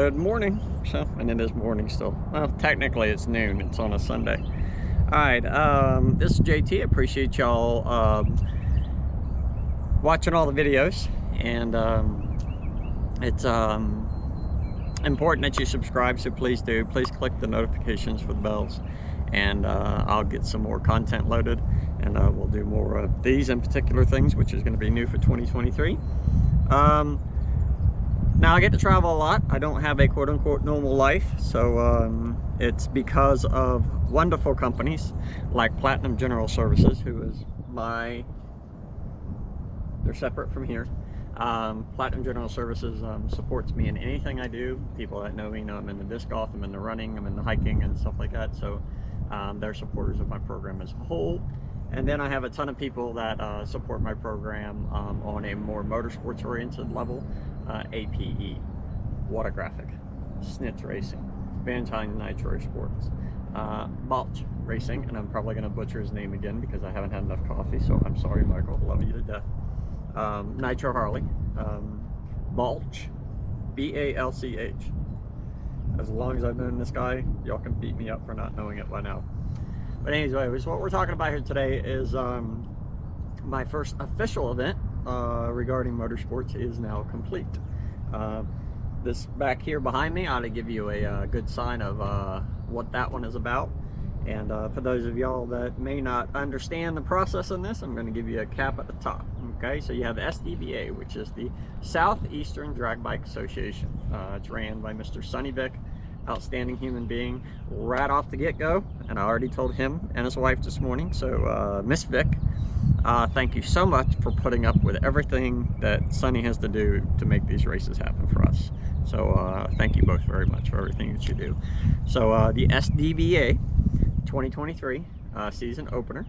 Good morning. So, and it is morning still. Well, technically it's noon. It's on a Sunday. All right. This is JT. Appreciate y'all watching all the videos, and it's important that you subscribe. So please do. Please click the notifications for the bells, and I'll get some more content loaded, and we'll do more of these in particular things, which is going to be new for 2023. Now I get to travel a lot. I don't have a quote-unquote normal life, so it's because of wonderful companies like Platinum General Services, who is they're separate from here. Platinum General Services supports me in anything I do. People that know me know I'm in the disc golf, I'm in the running, I'm in the hiking and stuff like that, so they're supporters of my program as a whole. And then I have a ton of people that support my program on a more motorsports oriented level. APE, WhatAGraphic, Schnitz Racing, Vantine Nitro-Sports, Balch Racing, and I'm probably going to butcher his name again because I haven't had enough coffee, so I'm sorry, Michael, love you to death. Nitro Harley, Balch, B-A-L-C-H. As long as I've known this guy, y'all can beat me up for not knowing it by now. But anyways, what we're talking about here today is my first official event regarding motorsports is now complete. This back here behind me ought to give you a good sign of what that one is about. And for those of y'all that may not understand the process in this, I'm going to give you a cap at the top. Okay, so you have SDBA, which is the Southeastern Drag Bike Association. It's ran by Mr. Sonny Vick. Outstanding human being right off the get-go, and I already told him and his wife this morning. So Miss Vick, thank you so much for putting up with everything that Sonny has to do to make these races happen for us. So thank you both very much for everything that you do. So the SDBA 2023 season opener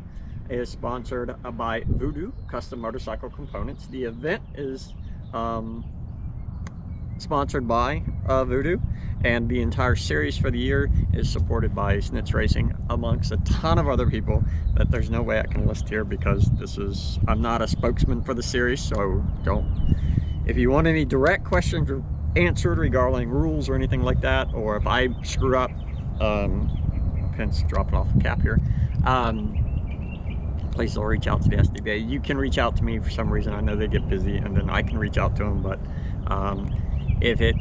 is sponsored by Voodoo Custom Motorcycle Components. The event is sponsored by Voodoo, and the entire series for the year is supported by Schnitz Racing, amongst a ton of other people that there's no way I can list here because I'm not a spokesman for the series. So if you want any direct questions answered regarding rules or anything like that, or if I screw up, Pence dropping off the cap here, please don't reach out to the SDBA. You can reach out to me for some reason. I know they get busy, and then I can reach out to them, but if it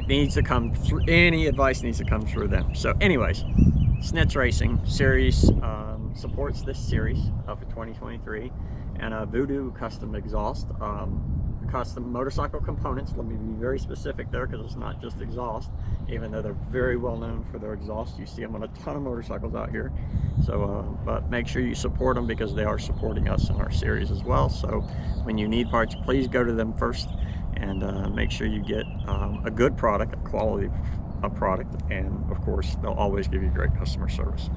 needs to come through, any advice needs to come through them. So anyways, Schnitz Racing series supports this series for 2023, and Voodoo Custom Exhaust, custom motorcycle components. Let me be very specific there, because it's not just exhaust, even though they're very well known for their exhaust. You see them on a ton of motorcycles out here. So but make sure you support them, because they are supporting us in our series as well. So when you need parts, please go to them first, and make sure you get a good product, a quality product, and of course they'll always give you great customer service.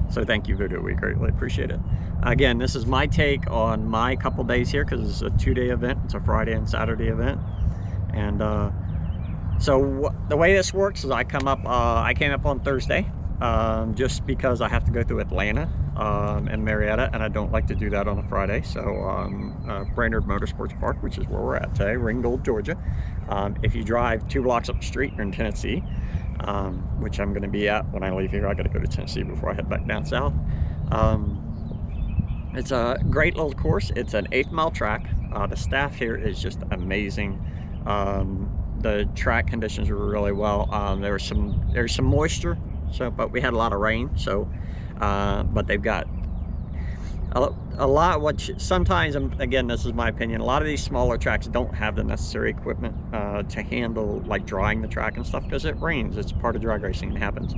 So thank you, Voodoo, we greatly appreciate it. Again, this is my take on my couple days here, because it's a two-day event. It's a Friday and Saturday event, and so the way this works is I came up on Thursday, just because I have to go through Atlanta and Marietta, and I don't like to do that on a Friday. So Brainerd Motorsports Park, which is where we're at today, Ringgold, Georgia. If you drive 2 blocks up the street, you're in Tennessee, which I'm going to be at when I leave here. I got to go to Tennessee before I head back down south. It's a great little course. It's an 8-mile track. The staff here is just amazing. The track conditions were really well. There's some moisture, but we had a lot of rain, so but they've got a lot. Sometimes, again, this is my opinion, a lot of these smaller tracks don't have the necessary equipment to handle like drying the track and stuff, because it rains. It's part of drag racing, it happens.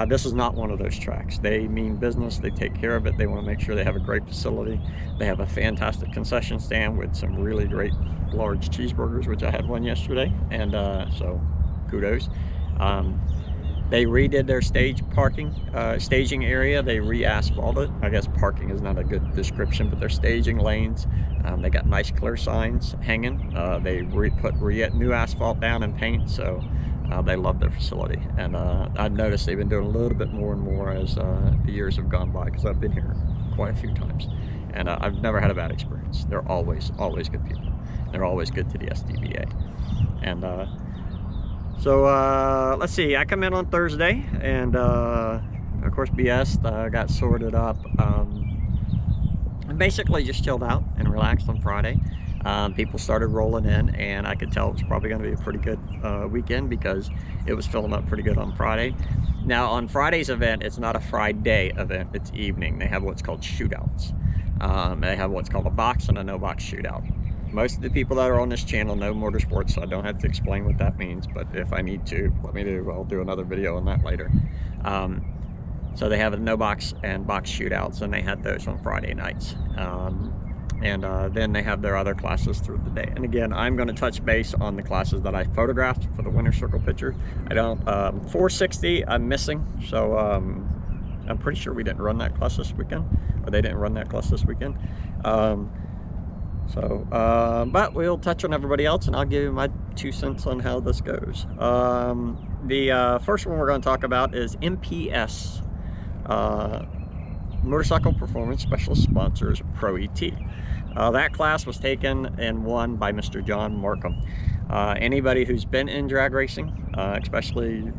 This is not one of those tracks. They mean business. They take care of it. They want to make sure they have a great facility. They have a fantastic concession stand with some really great large cheeseburgers, which I had one yesterday, and so kudos. They redid their staging area. They re-asphalted. I guess parking is not a good description, but their staging lanes. They got nice clear signs hanging. They put new asphalt down and paint, so they love their facility. And I've noticed they've been doing a little bit more and more as the years have gone by, because I've been here quite a few times, and I've never had a bad experience. They're always good people. They're always good to the SDBA. And So let's see, I come in on Thursday, and of course BS got sorted up. And basically just chilled out and relaxed on Friday. People started rolling in, and I could tell it was probably going to be a pretty good weekend because it was filling up pretty good on Friday. Now on Friday's event, it's not a Friday event, it's evening. They have what's called shootouts. They have what's called a box and a no box shootout. Most of the people that are on this channel know motorsports, so I don't have to explain what that means, but if I need to, I'll do another video on that later. So they have a no box and box shootouts, and they had those on Friday nights. Then they have their other classes through the day. And again, I'm going to touch base on the classes that I photographed for the winner's circle picture. I don't, 460 I'm missing, so I'm pretty sure we didn't run that class this weekend, or they didn't run that class this weekend. But we'll touch on everybody else, and I'll give you my 2 cents on how this goes. The first one we're going to talk about is MPS, Motorcycle Performance Specialist Sponsors Pro ET. That class was taken and won by Mr. John Markham. Anybody who's been in drag racing, especially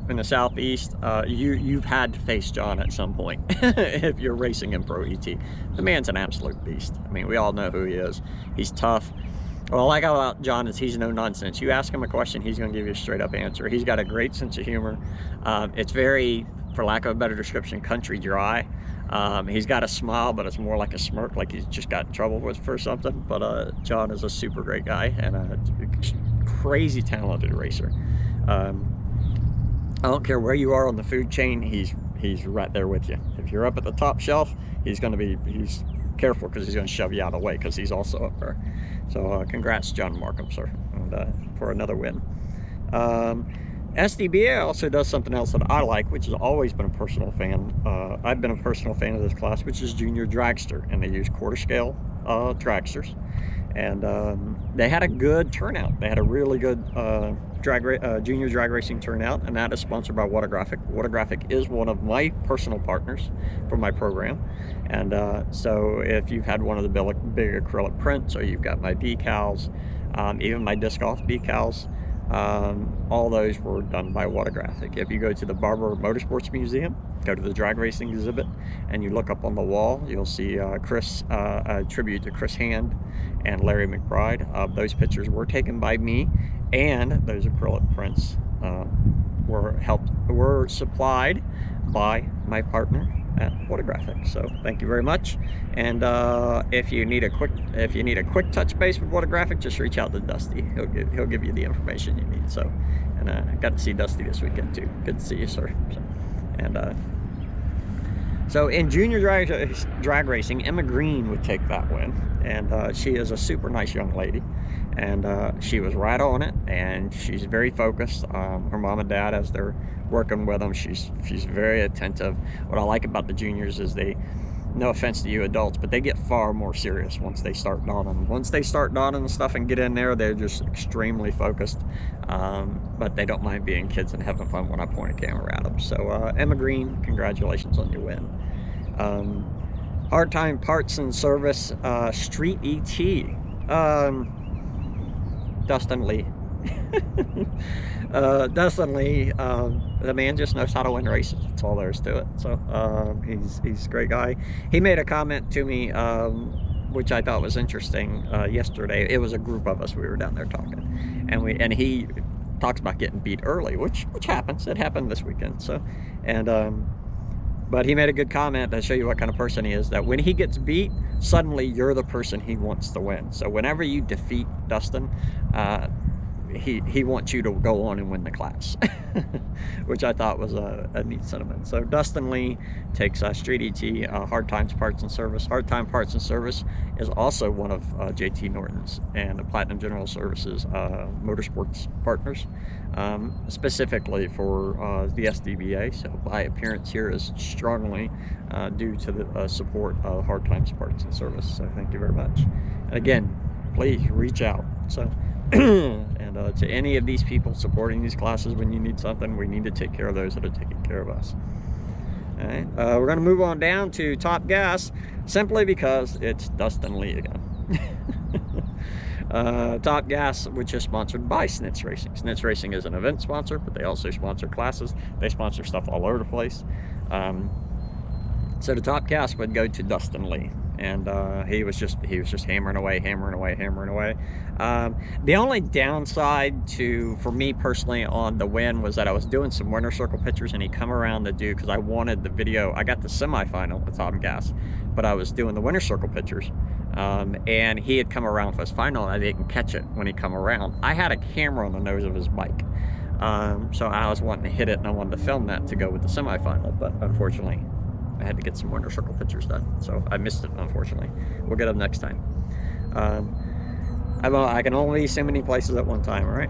in the Southeast, you've had to face John at some point if you're racing in Pro ET. The man's an absolute beast. I mean, we all know who he is. He's tough. What I like about John is he's no nonsense. You ask him a question, he's going to give you a straight up answer. He's got a great sense of humor. It's very, for lack of a better description, country dry. He's got a smile, but it's more like a smirk, like he's just got in trouble with for something. But John is a super great guy and a crazy talented racer. I don't care where you are on the food chain, he's right there with you. If you're up at the top shelf, he's careful because he's going to shove you out of the way because he's also up there. So congrats, John Markham, sir, and for another win. SDBA also does something else that I like, which has always been a personal fan. I've been a personal fan of this class, which is Junior Dragster, and they use quarter scale dragsters. And they had a good turnout. They had a really good junior drag racing turnout, and that is sponsored by WhatAGraphic. WhatAGraphic is one of my personal partners for my program. And so if you've had one of the big acrylic prints, or you've got my decals, even my disc golf decals, all those were done by WhatAGraphic. If you go to the Barber Motorsports Museum, go to the drag racing exhibit, and you look up on the wall, you'll see a tribute to Chris Hand and Larry McBride. Those pictures were taken by me, and those acrylic prints were supplied by my partner at WhatAGraphic. So thank you very much. And if you need a quick touch base with WhatAGraphic, just reach out to Dusty. He'll give you the information you need. So, and I got to see Dusty this weekend too. Good to see you, sir. So in junior drag racing, Emma Green would take that win, and she is a super nice young lady, and she was right on it, and she's very focused. Her mom and dad, as they're working with them, she's very attentive. What I like about the juniors is they, no offense to you adults, but they get far more serious once they start donning. Once they start donning and stuff and get in there, they're just extremely focused. But they don't mind being kids and having fun when I point a camera at them. So Emma Green, congratulations on your win. Hard Time Parts and Service, Street ET, Dustin Lee. Dustin Lee, the man just knows how to win races. That's all there is to it. So he's a great guy. He made a comment to me, which I thought was interesting yesterday. It was a group of us. We were down there talking, and he talks about getting beat early, which happens. It happened this weekend. So, but he made a good comment that show you what kind of person he is, that when he gets beat, suddenly you're the person he wants to win. So whenever you defeat Dustin, he wants you to go on and win the class, which I thought was a neat sentiment. So Dustin Lee takes Street ET, Hard Times Parts and Service. Hard Time Parts and Service is also one of JT Norton's and the Platinum General Services Motorsports partners, specifically for the SDBA. So my appearance here is strongly due to the support of Hard Times Parts and Service. So thank you very much. And again, please reach out. So and to any of these people supporting these classes, when you need something, we need to take care of those that are taking care of us. All right, we're going to move on down to Top Gas, simply because it's Dustin Lee again. Top Gas, which is sponsored by Schnitz Racing. Schnitz Racing is an event sponsor, but they also sponsor classes. They sponsor stuff all over the place. So the Top Gas would go to Dustin Lee, and he was just hammering away. The only downside for me personally on the win was that I was doing some winner circle pictures, and he come around to do, because I wanted the video. I got the semifinal with Top Gas, but I was doing the winner circle pictures, and he had come around for his final, and I didn't catch it when he come around. I had a camera on the nose of his bike, so I was wanting to hit it, and I wanted to film that to go with the semifinal, but unfortunately I had to get some winter circle pictures done, so I missed it, unfortunately. We'll get them next time. I can only be so many places at one time, all right?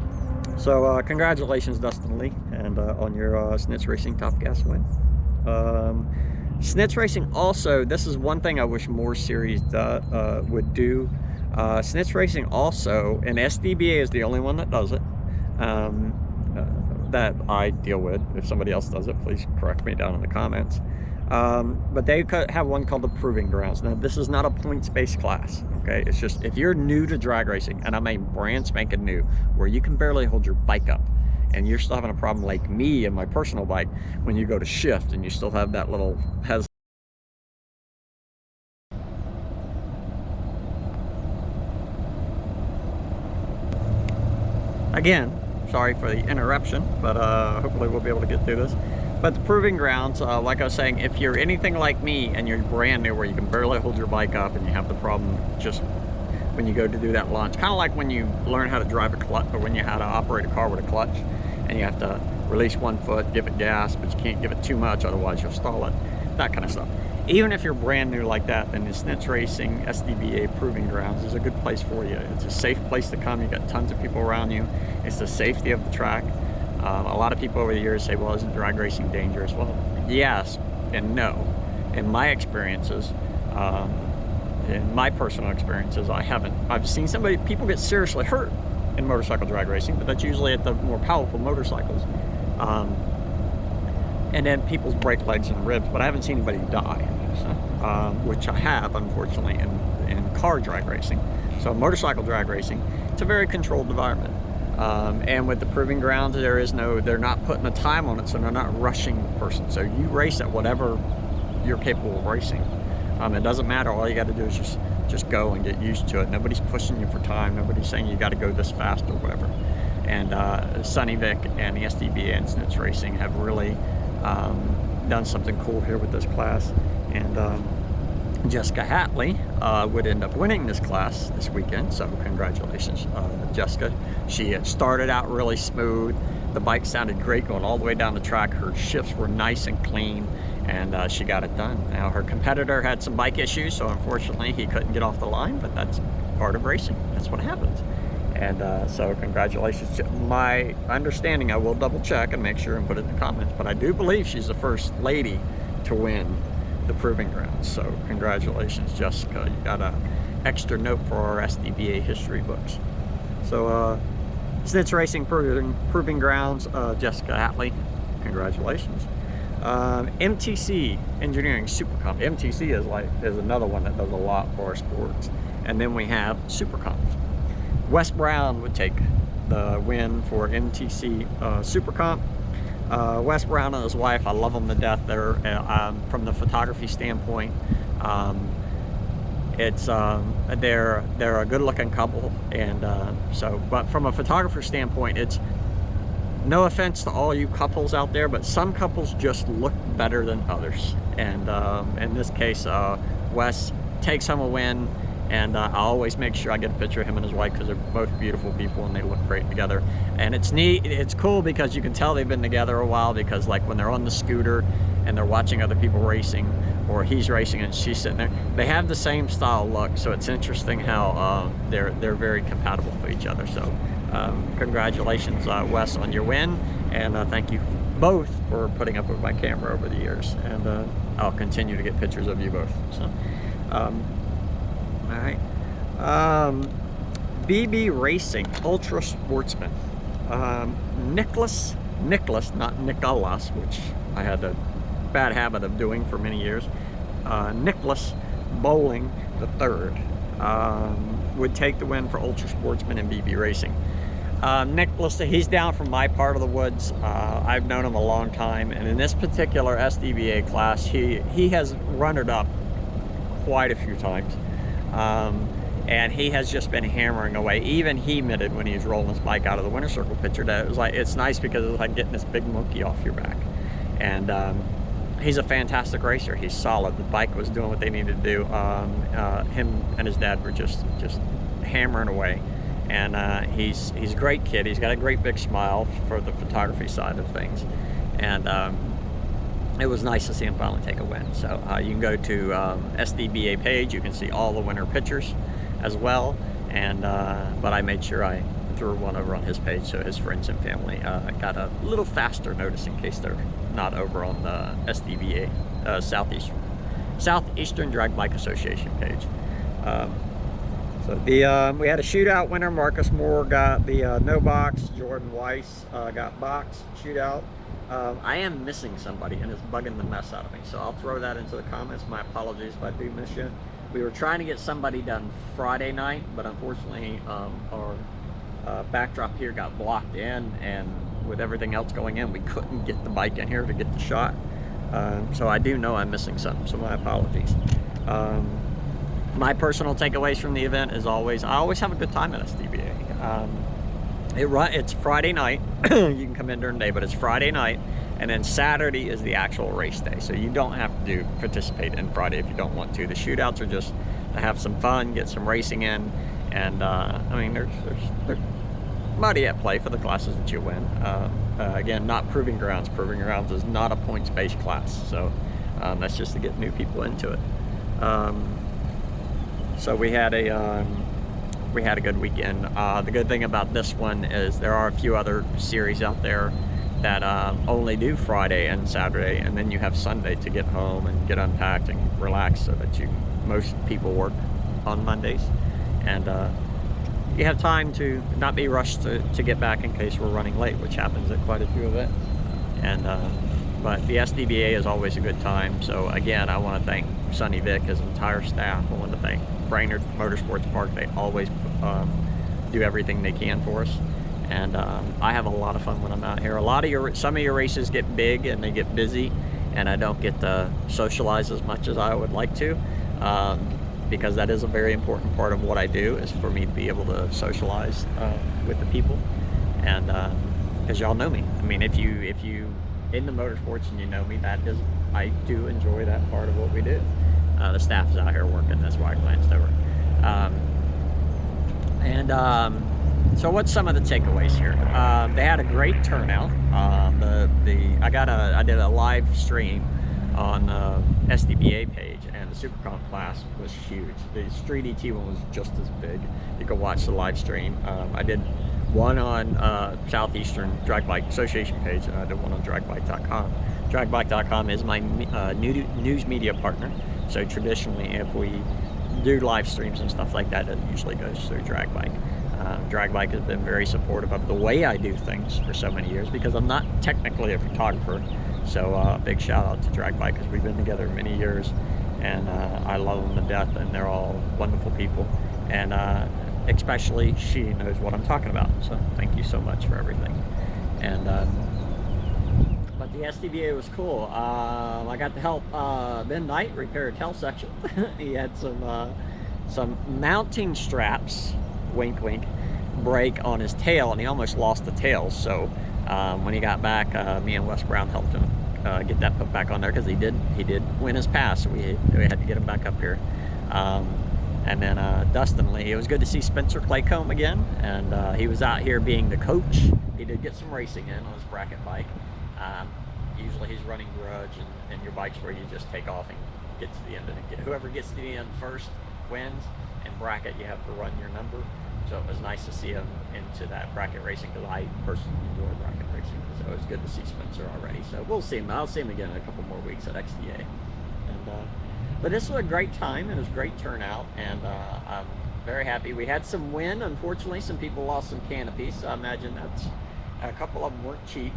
So congratulations, Dustin Lee, and on your Schnitz Racing Top Gas win. Schnitz Racing also, this is one thing I wish more series would do. Schnitz Racing also, and SDBA is the only one that does it, that I deal with. If somebody else does it, please correct me down in the comments. But they have one called the Proving Grounds. Now, this is not a points-based class, okay? It's just, if you're new to drag racing, and I'm a brand spanking new, where you can barely hold your bike up, and you're still having a problem like me and my personal bike, when you go to shift, and you still have that little Again, sorry for the interruption, but hopefully we'll be able to get through this. But the Proving Grounds, like I was saying, if you're anything like me and you're brand new, where you can barely hold your bike up and you have the problem just when you go to do that launch, kind of like when you learn how to drive a clutch, or when you how to operate a car with a clutch, and you have to release one foot, give it gas, but you can't give it too much, otherwise you'll stall it, that kind of stuff. Even if you're brand new like that, then the Schnitz Racing SDBA Proving Grounds is a good place for you. It's a safe place to come. You got tons of people around you. It's the safety of the track. A lot of people over the years say, well, isn't drag racing dangerous? Well, yes and no. In my experiences, in my personal experiences, I've seen people get seriously hurt in motorcycle drag racing, but that's usually at the more powerful motorcycles. And then people's break legs and ribs, but I haven't seen anybody die, so, which I have, unfortunately, in car drag racing. So motorcycle drag racing, it's a very controlled environment. And with the Proving Grounds, they're not putting a time on it, so they're not rushing the person. So you race at whatever you're capable of racing. It doesn't matter. All you got to do is just go and get used to it. Nobody's pushing you for time. Nobody's saying you got to go this fast or whatever. And Sonny Vic and the SDBA and Schnitz Racing have really done something cool here with this class. And Jessica HATLEY would end up winning this class this weekend, so congratulations, Jessica. She had started out really smooth. The bike sounded great going all the way down the track. Her shifts were nice and clean, and she got it done. Now, her competitor had some bike issues, so unfortunately he couldn't get off the line, but that's part of racing. That's what happens. And so congratulations. My understanding, I will double check and make sure and put it in the comments, but I do believe she's the first lady to win the Proving Grounds. So congratulations, Jessica. You got an extra note for our SDBA history books. So Schnitz Racing Proving Grounds, Jessica HATLEY, congratulations. MTC Engineering Supercomp. MTC is another one that does a lot for our sports. And then we have Supercomp. Wes Brown would take the win for MTC Supercomp. Wes Brown and his wife, I love them to death. They're from the photography standpoint, they're a good-looking couple, and but from a photographer standpoint, it's no offense to all you couples out there, but some couples just look better than others. And in this case, Wes takes home a win. And I always make sure I get a picture of him and his wife, because they're both beautiful people and they look great together. And it's neat, it's cool, because you can tell they've been together a while, because like when they're on the scooter and they're watching other people racing, or he's racing and she's sitting there, they have the same style look. So it's interesting how they're very compatible for each other. So congratulations, Wes, on your win, and thank you both for putting up with my camera over the years. And I'll continue to get pictures of you both. So. All right, BB Racing Ultra Sportsman, NICKLAS, not NICKLAS, which I had a bad habit of doing for many years. NICKLAS Bowling the third. would take the win for Ultra Sportsman and BB Racing. NICKLAS, he's down from my part of the woods. I've known him a long time, and in this particular SDBA class, he has runnered up quite a few times. And he has just been hammering away. Even he admitted when he was rolling his bike out of the winter circle picture that it was like, it's nice because it's like getting this big monkey off your back. And he's a fantastic racer. He's solid. The bike was doing what they needed to do. Him and his dad were just hammering away. And he's a great kid. He's got a great big smile for the photography side of things. And it was nice to see him finally take a win. So you can go to SDBA page. You can see all the winner pictures as well. And but I made sure I threw one over on his page so his friends and family got a little faster notice in case they're not over on the SDBA Southeastern Drag Bike Association page. So we had a shootout winner. Marcus Moore got the no box. Jordan Weiss got box shootout. I am missing somebody and it's bugging the mess out of me. So I'll throw that into the comments. My apologies if I do miss you. We were trying to get somebody done Friday night, but unfortunately our backdrop here got blocked in, and with everything else going in, we couldn't get the bike in here to get the shot. So I do know I'm missing something, so my apologies. My personal takeaways from the event is I always have a good time at SDBA. It's Friday night. You can come in during the day, but it's Friday night, and then Saturday is the actual race day. So you don't have to participate in Friday if you don't want to. The shootouts are just to have some fun, get some racing in, and I mean, there's money at play for the classes that you win. Again, not proving grounds. Proving grounds is not a points-based class, so that's just to get new people into it. So we had a good weekend. The good thing about this one is there are a few other series out there that only do Friday and Saturday, and then you have Sunday to get home and get unpacked and relax, so that most people work on Mondays, and you have time to not be rushed to get back in case we're running late, which happens at quite a few events. And but the SDBA is always a good time. So again, I want to thank Sonny Vic, his entire staff. I want to thank Brainerd Motorsports Park. They always do everything they can for us, and I have a lot of fun when I'm out here. Some of your races get big and they get busy, and I don't get to socialize as much as I would like to, because that is a very important part of what I do, is for me to be able to socialize with the people. And because y'all know me, I mean, if you in the motorsports and you know me, I do enjoy that part of what we do. The staff is out here working, that's why I glanced over. So what's some of the takeaways here? They had a great turnout. I did a live stream on SDBA page, and the Super Comp class was huge. The Street ET one was just as big. You can watch the live stream. I did one on Southeastern Drag Bike Association page, and I did one on dragbike.com. Dragbike.com is my news media partner. So traditionally, if we do live streams and stuff like that, it usually goes through Drag Bike. Drag Bike has been very supportive of the way I do things for so many years, because I'm not technically a photographer. So big shout out to Drag Bike, because we've been together many years, and I love them to death, and they're all wonderful people. And especially she knows what I'm talking about. So thank you so much for everything. And but the SDBA was cool. I got to help Ben Knight repair a tail section. He had some mounting straps, wink wink, break on his tail, and he almost lost the tail. So when he got back, me and Wes Brown helped him get that put back on there, because he did win his pass. So we had to get him back up here. And then Dustin Lee, it was good to see Spencer Claycomb again, and he was out here being the coach. He did get some racing in on his bracket bike. Usually he's running grudge, and your bike's where you just take off and get to the end, and whoever gets to the end first wins. And bracket, you have to run your number. So it was nice to see him into that bracket racing, because I personally enjoy bracket racing. So it was good to see Spencer already. So we'll see him. I'll see him again in a couple more weeks at XDA. But this was a great time, and it was a great turnout, and I'm very happy. We had some wind. Unfortunately, some people lost some canopies, so I imagine that's a couple of them weren't cheap.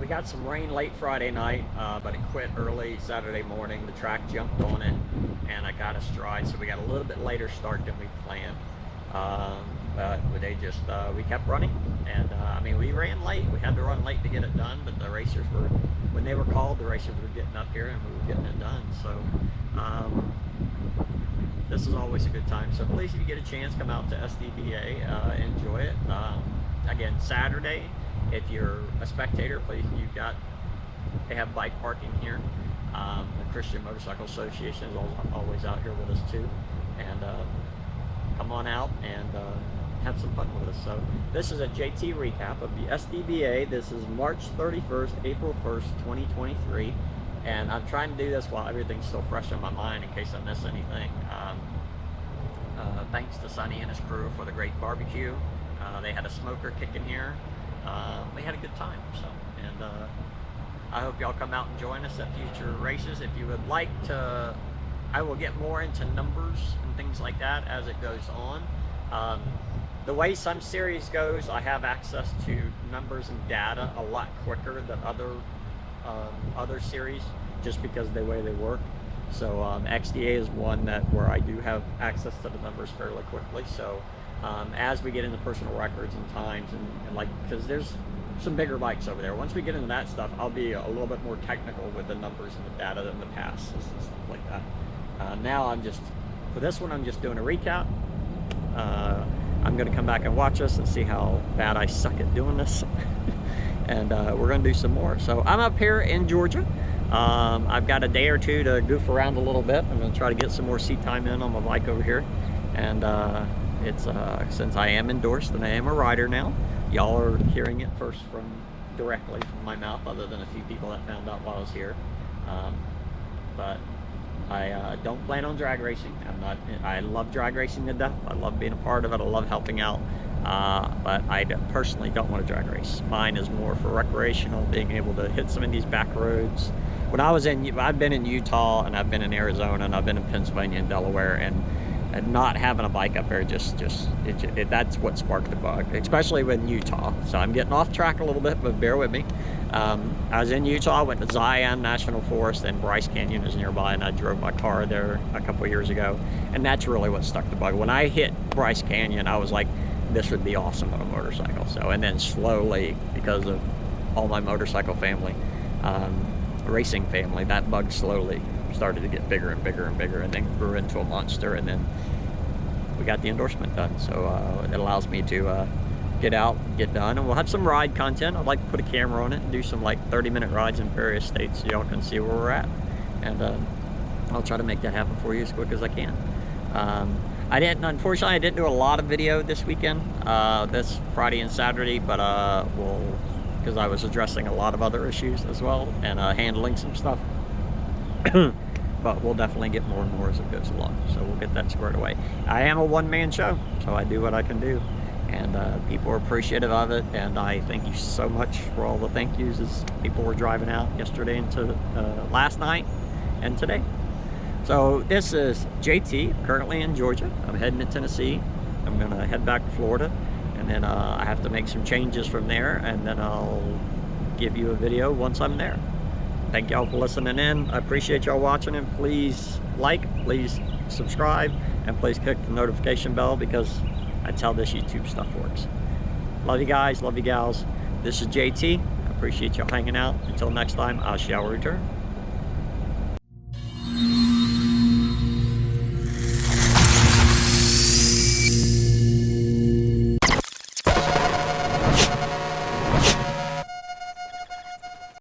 we got some rain late Friday night, but it quit early Saturday morning. The track jumped on it, and I got a stride, so we got a little bit later start than we planned. But they just, we kept running, and I mean, we ran late. We had to run late to get it done, but the racers were, when they were called, the racers were getting up here, and we were getting it done. So this is always a good time. So please, if you get a chance, come out to SDBA, enjoy it. Again, Saturday, if you're a spectator, please, they have bike parking here. The Christian Motorcycle Association is always out here with us too, and come on out and have some fun with us. So this is a JT recap of the SDBA. This is March 31st, April 1st, 2023, and I'm trying to do this while everything's still fresh in my mind in case I miss anything. Thanks to Sonny and his crew for the great barbecue. They had a smoker kicking here. We had a good time, so, and I hope y'all come out and join us at future races. If you would like to, I will get more into numbers and things like that as it goes on. The way some series goes, I have access to numbers and data a lot quicker than other series, just because of the way they work. So XDA is one where I do have access to the numbers fairly quickly. So as we get into personal records and times and like, because there's some bigger bikes over there. Once we get into that stuff, I'll be a little bit more technical with the numbers and the data than the passes and stuff like that. Now I'm just, for this one, I'm just doing a recap. I'm going to come back and watch this and see how bad I suck at doing this. And we're going to do some more. So I'm up here in Georgia. I've got a day or two to goof around a little bit. I'm going to try to get some more seat time in on my bike over here. And it's since I am endorsed and I am a rider now, y'all are hearing it first directly from my mouth, other than a few people that found out while I was here. But I don't plan on drag racing. I love drag racing to death. I love being a part of it. I love helping out. But I personally don't want to drag race. Mine is more for recreational, being able to hit some of these back roads. When I was I've been in Utah, and I've been in Arizona, and I've been in Pennsylvania and Delaware, and not having a bike up there that's what sparked the bug, especially with Utah. So I'm getting off track a little bit, but bear with me. I was in Utah, I went to Zion National Forest, and Bryce Canyon is nearby, and I drove my car there a couple of years ago, and that's really what stuck the bug. When I hit Bryce Canyon, I was like, this would be awesome on a motorcycle. So, and then slowly, because of all my motorcycle family, racing family, that bug slowly started to get bigger and bigger and bigger, and then grew into a monster, and then we got the endorsement done. So it allows me to get out, get done, and we'll have some ride content. I'd like to put a camera on it and do some like 30-minute rides in various states so y'all can see where we're at, and I'll try to make that happen for you as quick as I can. Unfortunately, I didn't do a lot of video this weekend, this Friday and Saturday, but because I was addressing a lot of other issues as well, and handling some stuff. But we'll definitely get more and more as it goes along, so we'll get that squared away. I am a one-man show, so I do what I can do, and people are appreciative of it, and I thank you so much for all the thank yous as people were driving out yesterday into last night and today. So this is JT, currently in Georgia. I'm heading to Tennessee. I'm gonna head back to Florida, and then I have to make some changes from there, and then I'll give you a video once I'm there. Thank y'all for listening in. I appreciate y'all watching, and please like, please subscribe, and please click the notification bell, because that's how this YouTube stuff works. Love you guys, love you gals. This is JT. I appreciate y'all hanging out. Until next time, I shall return.